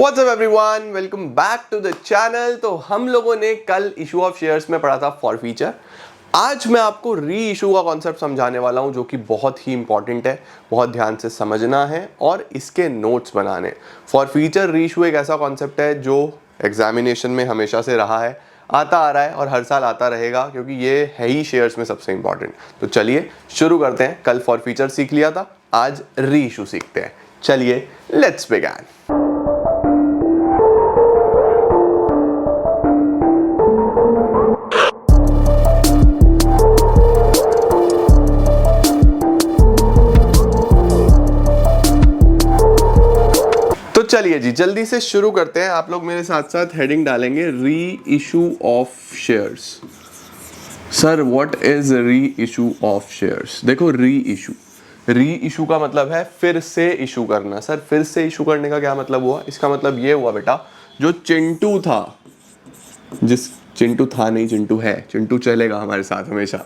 What's up everyone? Welcome back to the channel। तो हम लोगों ने कल इशू ऑफ शेयर्स में पढ़ा था फॉरफीचर। आज मैं आपको री इशू का कॉन्सेप्ट समझाने वाला हूं जो कि बहुत ही इंपॉर्टेंट है, बहुत ध्यान से समझना है और इसके नोट्स बनाने। फॉरफीचर री इशू एक ऐसा कॉन्सेप्ट है जो एग्जामिनेशन में हमेशा से रहा है, आता आ रहा है और हर साल आता रहेगा क्योंकि ये है ही शेयर्स में सबसे इंपॉर्टेंट। तो चलिए शुरू करते हैं। कल फॉरफीचर सीख लिया था, आज री इशू सीखते हैं। चलिए लेट्स बिगिन। तो चलिए जी जल्दी से शुरू करते हैं। आप लोग मेरे साथ साथ हेडिंग डालेंगे री issue of shares. Sir what is री इशू ऑफ शेयर्स? देखो री इशू का मतलब है फिर से इशू करना। सर फिर से इशू करने का क्या मतलब हुआ? इसका मतलब ये हुआ बेटा, जो चिंटू था, चिंटू था नहीं, चिंटू है, चिंटू चलेगा हमारे साथ हमेशा।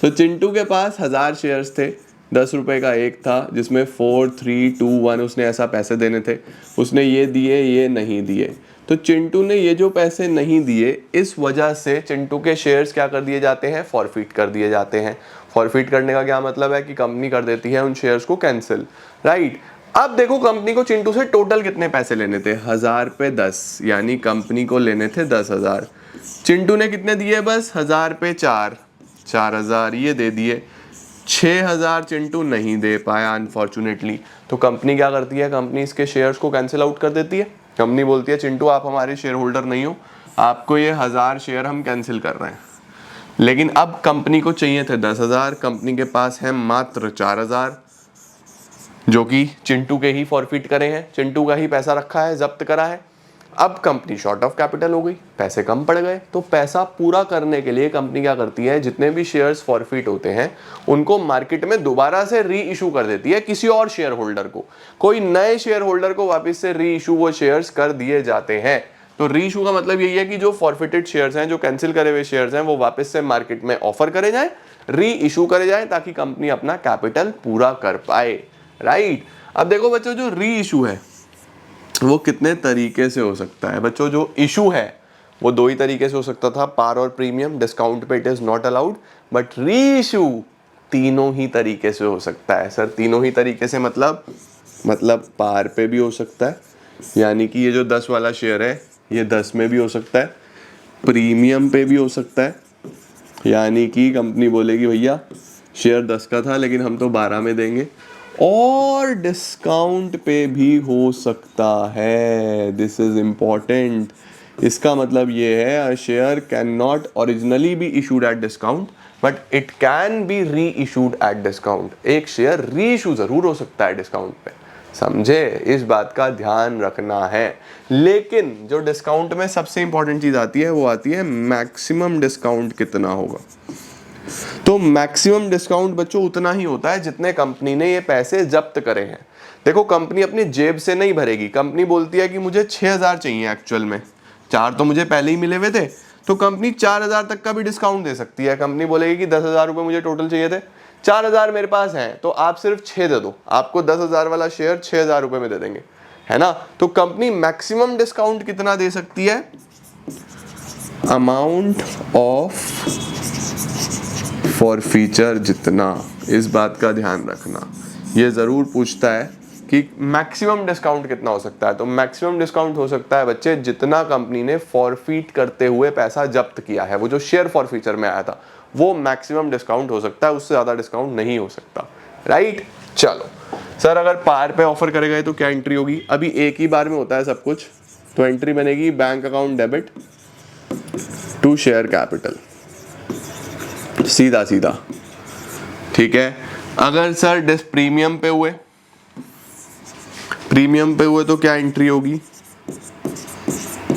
तो चिंटू के पास 1000 शेयर्स थे, 10 रुपए का एक था जिसमें 4, 3, 2, 1 उसने ऐसा पैसे देने थे। उसने ये दिए, ये नहीं दिए। तो चिंटू ने ये जो पैसे नहीं दिए, इस वजह से चिंटू के शेयर्स क्या कर दिए जाते हैं? फॉरफिट कर दिए जाते हैं। फॉरफिट करने का क्या मतलब है कि कंपनी कर देती है उन शेयर्स को कैंसिल, राइट। अब देखो कंपनी को चिंटू से टोटल कितने पैसे लेने थे? 1000 पे 10, यानी कंपनी को लेने थे 10,000। चिंटू ने कितने दिए? बस 1000 पे 4, 4000 ये दे दिए। 6000 चिंटू नहीं दे पाया अनफॉर्चुनेटली। तो कंपनी क्या करती है? कंपनी इसके शेयर्स को कैंसिल आउट कर देती है। कंपनी बोलती है चिंटू आप हमारे शेयर होल्डर नहीं हो, आपको ये 1000 शेयर हम कैंसिल कर रहे हैं। लेकिन अब कंपनी को चाहिए थे 10,000, कंपनी के पास है मात्र 4000 जो कि चिंटू के ही फॉरफिट करे हैं, चिंटू का ही पैसा रखा है, जब्त करा है। अब कंपनी शॉर्ट ऑफ कैपिटल हो गई, पैसे कम पड़ गए। तो पैसा पूरा करने के लिए कंपनी क्या करती है? जितने भी शेयर्स फॉरफिट होते हैं उनको मार्केट में दोबारा से री इशू कर देती है किसी और शेयर होल्डर को। कोई नए शेयर होल्डर को वापस से री इशू वो शेयर्स कर दिए जाते हैं। तो री इशू का मतलब यही है कि जो फॉरफिटेड शेयर्स हैं, जो कैंसिल करे हुए शेयर्स हैं, वो वापस से मार्केट में ऑफर करे जाए, री इशू करे जाए, ताकि कंपनी अपना कैपिटल पूरा कर पाए, राइट। अब देखो बच्चों, जो री इशू है वो कितने तरीके से हो सकता है? बच्चों जो इशू है वो 2 ही तरीके से हो सकता था, पार और प्रीमियम। डिस्काउंट पे it is not allowed, but री इशू तीनों ही तरीके से हो सकता है। सर तीनों ही तरीके से मतलब पार पे भी हो सकता है, यानी कि ये जो 10 वाला शेयर है ये 10 में भी हो सकता है। प्रीमियम पे भी हो सकता है, यानी कि कंपनी बोलेगी भैया शेयर 10 का था लेकिन हम तो 12 में देंगे। और डिस्काउंट पे भी हो सकता है। This is important. इसका मतलब ये है a share can not originally be issued at discount but it can be री इशूड एट डिस्काउंट। एक शेयर री इशू जरूर हो सकता है डिस्काउंट पे, समझे? इस बात का ध्यान रखना है। लेकिन जो डिस्काउंट में सबसे इंपॉर्टेंट चीज आती है वो आती है मैक्सिमम डिस्काउंट कितना होगा। तो मैक्सिमम डिस्काउंट बच्चों उतना ही होता है जितने कंपनी ने ये पैसे जब्त करे हैं। देखो कंपनी अपनी जेब से नहीं भरेगी। कंपनी बोलती है कि मुझे 6000 चाहिए, एक्चुअल में 4 तो मुझे पहले ही मिले हुए थे, तो कंपनी 4000 तक का भी डिस्काउंट दे सकती है। कंपनी बोलेगी कि 10,000 रुपये मुझे टोटल चाहिए थे, 4000 मेरे पास हैं, तो आप सिर्फ 6 दे दो, आपको 10,000 वाला शेयर 6000 रुपये में दे देंगे, है ना। तो कंपनी मैक्सिमम डिस्काउंट कितना दे सकती है? अमाउंट ऑफ फॉरफीचर जितना। इस बात का ध्यान रखना, ये जरूर पूछता है कि मैक्सिमम डिस्काउंट कितना हो सकता है। तो मैक्सिमम डिस्काउंट हो सकता है बच्चे जितना कंपनी ने फॉरफिट करते हुए पैसा जब्त किया है। वो जो शेयर फॉरफीचर में आया था वो मैक्सिमम डिस्काउंट हो सकता है, उससे ज्यादा डिस्काउंट नहीं हो सकता, राइट। चलो सर अगर पार पे ऑफर करे गए तो क्या एंट्री होगी? अभी एक ही बार में होता है सब कुछ, तो एंट्री बनेगी bank account debit to share capital, सीधा सीधा, ठीक है। अगर सर प्रीमियम पे हुए तो क्या एंट्री होगी?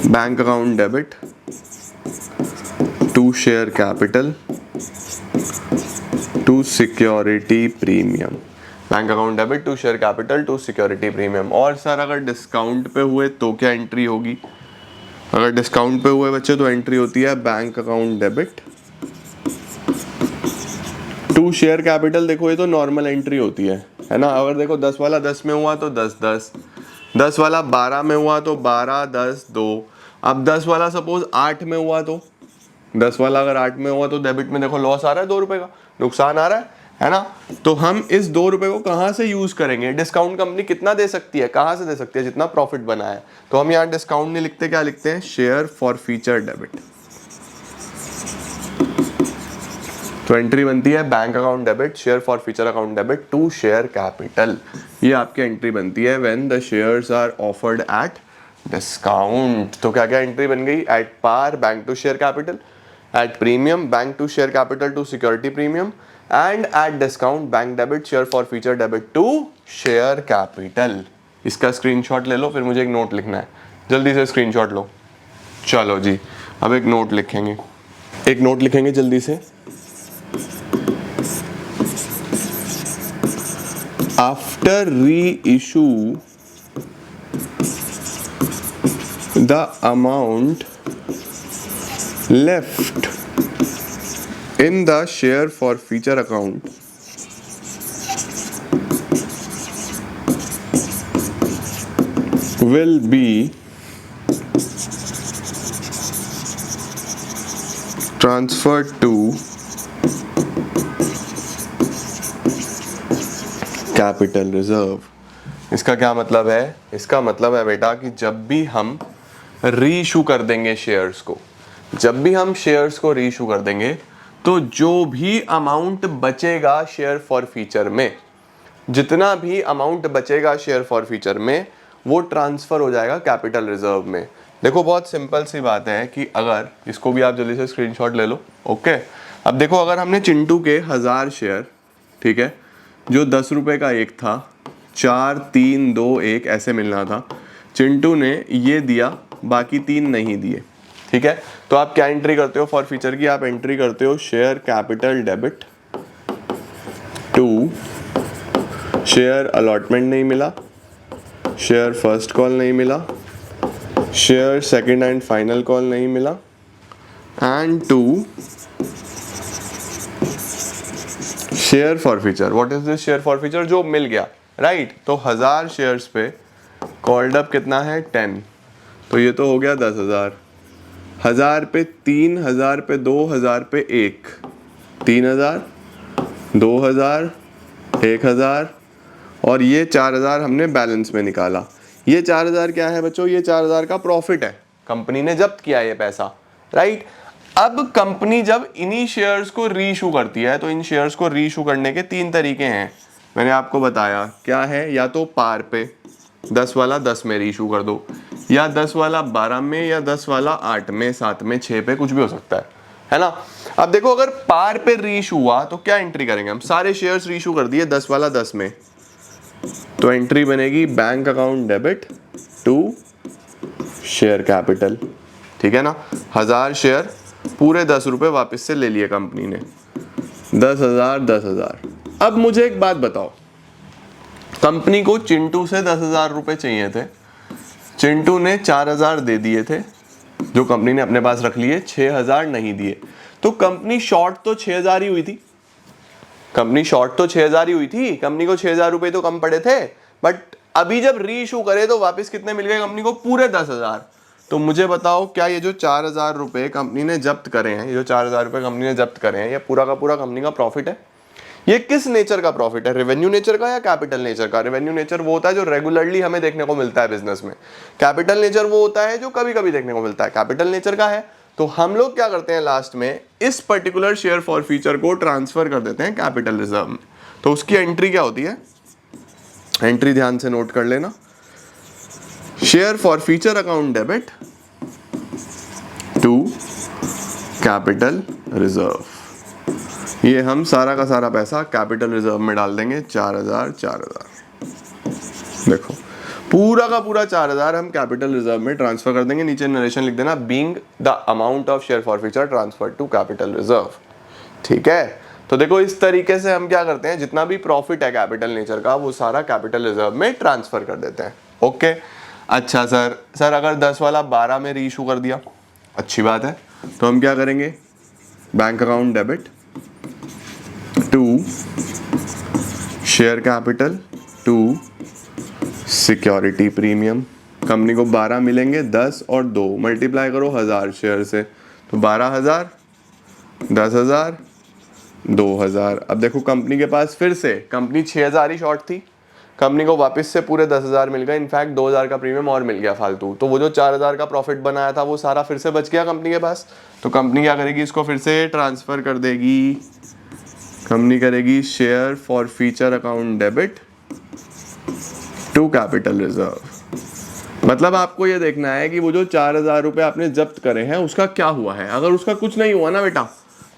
Bank account debit to share capital to security premium. Bank account debit to share capital to security premium. और सर अगर डिस्काउंट पे हुए तो क्या एंट्री होगी? अगर डिस्काउंट पे हुए बच्चे तो एंट्री होती है bank account debit to share capital. देखो ये तो नॉर्मल एंट्री होती है ना। अगर देखो 10 वाला 10 में हुआ तो 10 10, 10 वाला 12 में हुआ तो 12, 10, 2। अब 10 वाला सपोज 8 में हुआ तो 10 वाला अगर 8 में हुआ तो डेबिट में देखो लॉस आ रहा है, 2 रुपए का नुकसान आ रहा है ना। तो हम इस 2 रुपए को कहाँ से यूज करेंगे? डिस्काउंट कंपनी कितना दे सकती है, कहाँ से दे सकती है? जितना प्रॉफिट बना है। तो हम यहाँ डिस्काउंट नहीं लिखते, क्या लिखते हैं? Share forfeiture debit. तो एंट्री बनती है bank account debit, share forfeiture account debit to share capital. ये आपकी एंट्री बनती है when the shares are offered at discount. तो क्या क्या एंट्री बन गई? At par bank to share capital, at premium bank to share capital to security premium, and at discount bank debit share forfeiture debit to share capital. इसका screenshot ले लो, फिर मुझे एक नोट लिखना है, जल्दी से स्क्रीनशॉट लो। चलो जी, अब एक नोट लिखेंगे जल्दी से। After reissue, the amount left in the share for future account will be transferred to capital reserve. इसका क्या मतलब है? इसका मतलब है बेटा कि जब भी हम रीइशू कर देंगे शेयर्स को, रीइशू कर देंगे तो जो भी अमाउंट बचेगा शेयर फॉर फ्यूचर में, जितना भी अमाउंट बचेगा शेयर फॉर फ्यूचर में, वो ट्रांसफर हो जाएगा कैपिटल रिजर्व में। देखो बहुत सिंपल सी बात है कि अगर इसको भी आप जल्दी से स्क्रीनशॉट ले लो। ओके, अब देखो अगर हमने चिंटू के 1000 शेयर, ठीक है, जो 10 रुपए का एक था, 4, 3, 2, 1 ऐसे मिलना था, चिंटू ने ये दिया, बाकी 3 नहीं दिए, ठीक है। तो आप क्या एंट्री करते हो फॉर फ्यूचर की? आप एंट्री करते हो share capital debit to share allotment नहीं मिला, शेयर फर्स्ट कॉल नहीं मिला, share second and final call नहीं मिला, and to share forfeiture. What is this share forfeiture? जो मिल गया, राइट। तो 1000 शेयर्स पे कॉल्ड अप कितना है? 10। तो ये तो हो गया 10,000। 1000 पे 3, 1000 पे 2, 1000 पे 1, 3000, 2000, 1000 और ये 4000 हमने बैलेंस में निकाला। ये 4000 क्या है बच्चों? ये 4000 का प्रॉफिट है, कंपनी ने जब्त किया ये पैसा, राइट। अब कंपनी जब इन्हीं शेयर्स को रीइशू करती है, तो इन शेयर्स को रीइशू करने के 3 तरीके हैं, मैंने आपको बताया। क्या है? या तो पार पे 10 वाला 10 में रीइशू कर दो, या 10 वाला 12 में, या 10 वाला 8 में, 7 में, 6 पे, कुछ भी हो सकता है ना। अब देखो अगर पार पे रीइशू हुआ तो क्या एंट्री करेंगे हम? सारे शेयर्स रीइशू कर दिए 10 वाला 10 में, तो एंट्री बनेगी bank account debit to share capital, ठीक है ना। 1000 शेयर पूरे 10 रुपए वापस से ले लिए कंपनी ने, 10,000, 10,000। अब मुझे एक बात बताओ, कंपनी को चिंटू से 10,000 रुपए चाहिए थे, चिंटू ने 4,000 दे दिए थे, जो कंपनी ने अपने पास रख लिए, 6,000 नहीं दिए, तो कंपनी शॉर्ट तो 6,000 ही हुई थी। कंपनी को 6,000 रुपए तो कम पड़े थे, बट अभी जब रीइशू करे तो वापस कितने मिल गए कंपनी को? पूरे 10,000। तो मुझे बताओ, क्या ये जो 4,000 रुपए कंपनी ने जब्त करे हैं, ये पूरा का पूरा कंपनी का प्रॉफिट है? ये किस नेचर का प्रॉफिट है? रेवेन्यू नेचर का या कैपिटल नेचर का? रेवेन्यू नेचर वो होता है जो रेगुलरली हमें देखने को मिलता है बिजनेस में, कैपिटल नेचर वो होता है जो कभी कभी देखने को मिलता है। कैपिटल नेचर का है तो हम लोग क्या करते हैं, लास्ट में इस पर्टिकुलर शेयर फॉर फ्यूचर को ट्रांसफर कर देते हैं कैपिटल रिजर्व में। तो उसकी एंट्री क्या होती है? एंट्री ध्यान से नोट कर लेना, share forfeiture account debit to capital reserve. ये हम सारा का सारा पैसा कैपिटल रिजर्व में डाल देंगे, 4,000, 4,000। देखो पूरा का पूरा 4,000 हम कैपिटल रिजर्व में ट्रांसफर कर देंगे। नीचे नरेशन लिख देना, being the amount of share forfeiture transfer to capital reserve, ठीक है। तो देखो इस तरीके से हम क्या करते हैं, जितना भी प्रॉफिट है कैपिटल नेचर का वो सारा कैपिटल रिजर्व में ट्रांसफर कर देते हैं। ओके, अच्छा सर अगर 10 वाला 12 में रीइशू कर दिया, अच्छी बात है, तो हम क्या करेंगे, bank account debit to share capital to security premium, company को 12 मिलेंगे, 10 और 2 मल्टीप्लाई करो 1000 शेयर से, तो 12,000, 10,000, 2,000। अब देखो कंपनी के पास फिर से, कंपनी 6,000 ही शॉर्ट थी, कंपनी को वापस से पूरे 10,000 मिल गए, इनफैक्ट 2,000 का प्रीमियम और मिल गया फालतू, तो वो जो 4,000 का प्रॉफिट बनाया था वो सारा फिर से बच गया कंपनी के पास। तो कंपनी क्या करेगी, इसको फिर से ट्रांसफ़र कर देगी, कंपनी करेगी share forfeiture account debit to capital reserve. मतलब आपको ये देखना है कि वो जो 4,000 रुपये आपने जब्त करे हैं उसका क्या हुआ है। अगर उसका कुछ नहीं हुआ ना बेटा,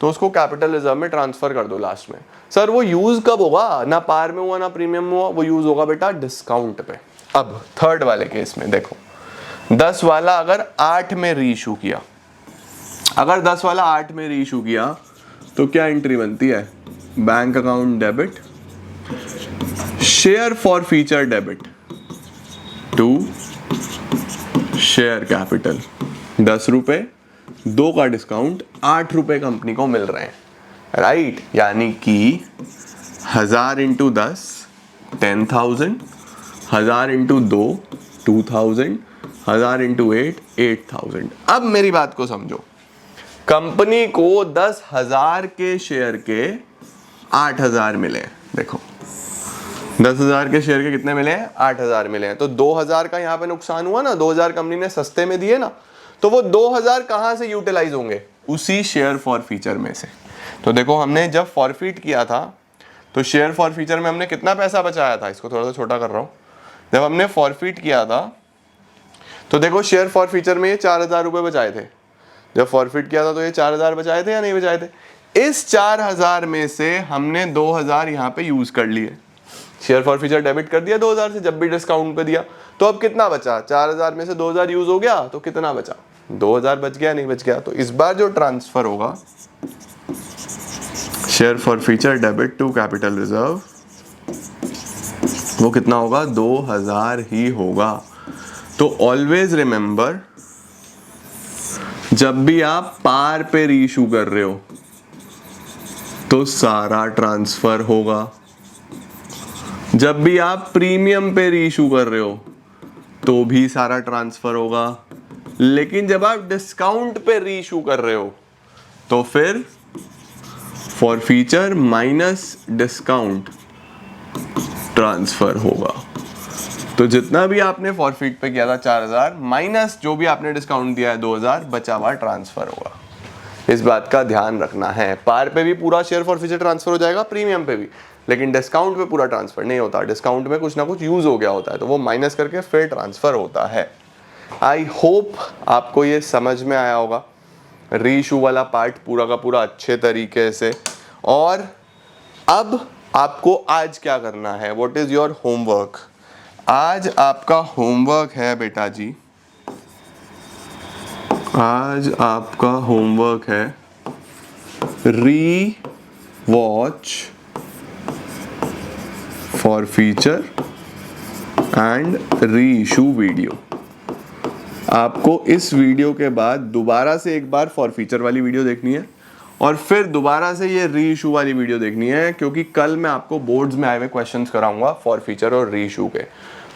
तो उसको कैपिटल रिजर्व में ट्रांसफर कर दो लास्ट में। सर वो यूज कब होगा, ना पार में हुआ ना प्रीमियम में हुआ, वो यूज होगा बेटा डिस्काउंट पे। अब थर्ड वाले केस में देखो, 10 वाला अगर 8 में रीइशू किया, अगर 10 वाला 8 में रीइशू किया तो क्या एंट्री बनती है, bank account debit share forfeiture debit to share capital. 10 रुपए, 2 का डिस्काउंट, 8 रुपए कंपनी को मिल रहे हैं, राइट। यानी कि 1000 इंटू 10 10,000, 1000 इंटू 2 2,000, 1000 इंटू 8 8,000। अब मेरी बात को समझो, कंपनी को 10,000 के शेयर के 8,000 मिले। देखो 10,000 के शेयर के कितने मिले हैं, 8,000 मिले हैं। तो 2,000 का यहाँ पे नुकसान हुआ ना, 2,000 कंपनी ने सस्ते में दिए ना, तो वो 2,000 कहाँ से यूटिलाइज होंगे, उसी शेयर फॉर फीचर में से। तो देखो हमने जब फॉरफिट किया था तो शेयर फॉर फीचर में हमने कितना पैसा बचाया था, इसको थोड़ा सा छोटा कर रहा हूँ। जब हमने फॉरफिट किया था तो देखो शेयर फॉर फीचर में ये 4,000 रुपये बचाए थे, जब फॉरफिट किया था तो ये 4,000 बचाए थे या नहीं बचाए थे। इस 4,000 में से हमने 2,000 यहाँ पे यूज कर लिए, शेयर फॉर फीचर डेबिट कर दिया 2,000 से, जब भी डिस्काउंट पे दिया। तो अब कितना बचा, 4,000 में से 2,000 यूज हो गया तो कितना बचा, 2,000 बच गया, नहीं बच गया। तो इस बार जो ट्रांसफर होगा share forfeiture debit to capital reserve, वो कितना होगा, 2,000 ही होगा। तो ऑलवेज रिमेंबर, जब भी आप पार पे रीइशू कर रहे हो तो सारा ट्रांसफर होगा, जब भी आप प्रीमियम पे रीइशू कर रहे हो तो भी सारा ट्रांसफर होगा, लेकिन जब आप डिस्काउंट पे रीइशू कर रहे हो तो फिर for feature minus discount transfer होगा। तो जितना भी आपने फॉरफिट पे किया था 4,000 माइनस जो भी आपने डिस्काउंट दिया है 2,000, बचा हुआ ट्रांसफर होगा। इस बात का ध्यान रखना है। पार पे भी पूरा शेयर फॉर फीचर ट्रांसफर हो जाएगा, प्रीमियम पे भी, लेकिन डिस्काउंट पे पूरा ट्रांसफर नहीं होता। डिस्काउंट में कुछ ना कुछ यूज हो गया होता है तो वो माइनस करके फिर ट्रांसफर होता है। आई होप आपको ये समझ में आया होगा, रीइशू वाला पार्ट पूरा का पूरा अच्छे तरीके से। और अब आपको आज क्या करना है, व्हाट इज योर होमवर्क। आज आपका होमवर्क है बेटा जी, आज आपका होमवर्क है री watch for feature and re issue video. आपको इस वीडियो के बाद दोबारा से एक बार फॉर फीचर वाली वीडियो देखनी है और फिर दोबारा से ये री इशू वाली वीडियो देखनी है, क्योंकि कल मैं आपको बोर्ड्स में आए हुए क्वेश्चंस कराऊंगा फॉर फीचर और री इशू के।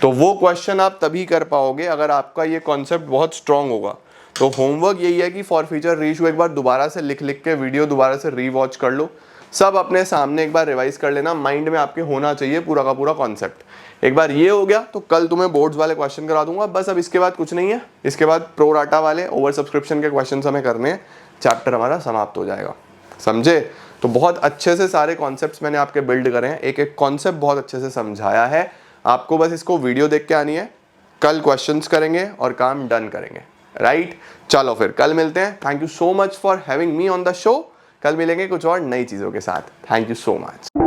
तो वो क्वेश्चन आप तभी कर पाओगे अगर आपका ये कॉन्सेप्ट बहुत स्ट्रांग होगा। तो होमवर्क यही है कि फॉर फीचर री इशू एक बार दोबारा से लिख के वीडियो दोबारा से री वॉच कर लो, सब अपने सामने एक बार रिवाइज कर लेना, माइंड में आपके होना चाहिए पूरा का पूरा कॉन्सेप्ट। एक बार ये हो गया तो कल तुम्हें बोर्ड्स वाले क्वेश्चन करा दूंगा, बस अब इसके बाद कुछ नहीं है। इसके बाद प्रो डाटा वाले ओवर सब्सक्रिप्शन के क्वेश्चन हमें करने हैं, चैप्टर हमारा समाप्त हो जाएगा, समझे। तो बहुत अच्छे से सारे कॉन्सेप्ट्स मैंने आपके बिल्ड करे हैं, एक एक कॉन्सेप्ट बहुत अच्छे से समझाया है। आपको बस इसको वीडियो देख के आनी है, कल क्वेश्चंस करेंगे और काम डन करेंगे, राइट। चलो फिर कल मिलते हैं। Thank you so much for having me on the show. कल मिलेंगे कुछ और नई चीज़ों के साथ। Thank you so much.